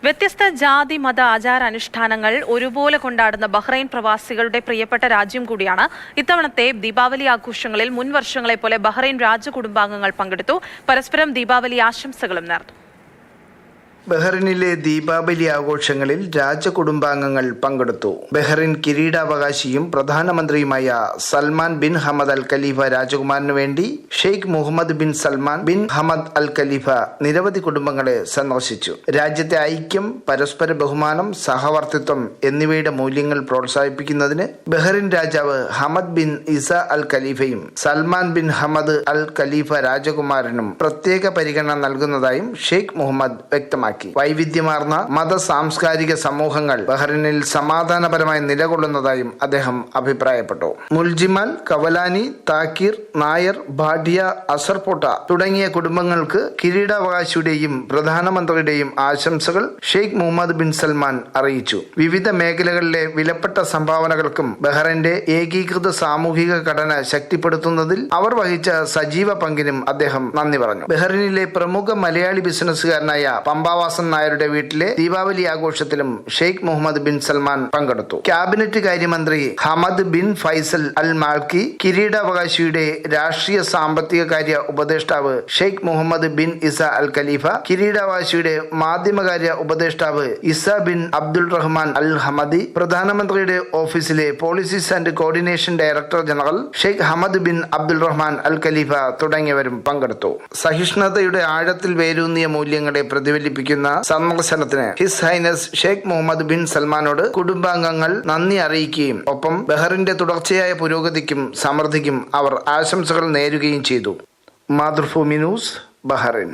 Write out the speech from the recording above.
വ്യത്യസ്ത ജാതി മത ആചാരാനുഷ്ഠാനങ്ങൾ ഒരുപോലെ കൊണ്ടാടുന്ന ബഹ്റൈൻ പ്രവാസികളുടെ പ്രിയപ്പെട്ട രാജ്യം കൂടിയാണ്. ഇത്തവണത്തെ ദീപാവലി ആഘോഷങ്ങളിൽ മുൻ വർഷങ്ങളെ പോലെ ബഹ്റൈൻ രാജകുടുംബാംഗങ്ങൾ പങ്കെടുത്തു. പരസ്പരം ദീപാവലി ആശംസകളും നേർന്നു. ബഹ്റിനിലെ ദീപാവലി ആഘോഷങ്ങളിൽ രാജകുടുംബാംഗങ്ങൾ പങ്കെടുത്തു. ബഹ്റിൻ കിരീടാവകാശിയും പ്രധാനമന്ത്രിയുമായ Salman bin Hamad Al Khalifa രാജകുമാരനു വേണ്ടി Sheikh Mohammed bin Salman bin Hamad Al Khalifa നിരവധി കുടുംബങ്ങളെ സന്ദർശിച്ചു. രാജ്യത്തെ ഐക്യം, പരസ്പര ബഹുമാനം, സഹവർത്തിത്വം എന്നിവയുടെ മൂല്യങ്ങൾ പ്രോത്സാഹിപ്പിക്കുന്നതിന് ബഹ്റിൻ രാജാവ് ഹമദ് ബിൻ ഇസ അൽ ഖലീഫയും സൽമാൻ ബിൻ ഹമദ് അൽ ഖലീഫ രാജകുമാരനും പ്രത്യേക പരിഗണന നൽകുന്നതായും ഷെയ്ഖ് മുഹമ്മദ് വ്യക്തമാക്കി. വൈവിധ്യമാർന്ന മത സാംസ്കാരിക സമൂഹങ്ങൾ ബഹ്റിനിൽ സമാധാനപരമായി നിലകൊള്ളുന്നതായും അദ്ദേഹം അഭിപ്രായപ്പെട്ടു. മുൽജിമാൽ, കവലാനി, താക്കീർ, നായർ, ഭാഡിയ, അസർപോട്ട തുടങ്ങിയ കുടുംബങ്ങൾക്ക് കിരീടാവകാശിയുടെയും പ്രധാനമന്ത്രിയുടെയും ആശംസകൾ ഷെയ്ഖ് മുഹമ്മദ് ബിൻ സൽമാൻ അറിയിച്ചു. വിവിധ മേഖലകളിലെ വിലപ്പെട്ട സംഭാവനകൾക്കും ബഹ്റൈന്റെ ഏകീകൃത സാമൂഹിക ഘടന ശക്തിപ്പെടുത്തുന്നതിൽ അവർ വഹിച്ച സജീവ പങ്കിനും അദ്ദേഹം നന്ദി പറഞ്ഞു. ബഹ്റിനിലെ പ്രമുഖ മലയാളി ബിസിനസ്സുകാരനായ പമ്പാവാസൻ നായരുടെ വീട്ടിലെ ദീപാവലി ആഘോഷത്തിലും ഷെയ്ഖ് മുഹമ്മദ് ബിൻ സൽമാൻ പങ്കെടുത്തു. ക്യാബിനറ്റ് കാര്യമന്ത്രി Hamad bin Faisal Al Malki, കിരീടാവകാശിയുടെ രാഷ്ട്രീയ സാമ്പത്തിക കാര്യ ഉപദേഷ്ടാവ് Sheikh Mohammed bin Isa Al Khalifa, കിരീടാവകാശിയുടെ മാധ്യമകാര്യ ഉപദേഷ്ടാവ് Isa bin Abdul Rahman Al Hamadi, പ്രധാനമന്ത്രിയുടെ ഓഫീസിലെ policies and coordination director general Sheikh Hamad bin Abdul Rahman Al Khalifa തുടങ്ങിയവരും പങ്കെടുത്തു. സഹിഷ്ണുതയുടെ ആഴത്തിൽ വേരൂന്നിയ മൂല്യങ്ങളെ പ്രതിഫലിപ്പിക്കുന്ന സന്ദർശനത്തിന് His Highness Sheikh Mohammed bin സൽമാനോട് കുടുംബാംഗങ്ങൾ നന്ദി അറിയിക്കുകയും ഒപ്പം ബഹ്റിന്റെ തുടർച്ചയായ പുരോഗതിക്കും സമൃദ്ധിക്കും അവർ ആശംസകൾ നേരുകയും ചെയ്തു. Mathrubhumi news, Bahrain.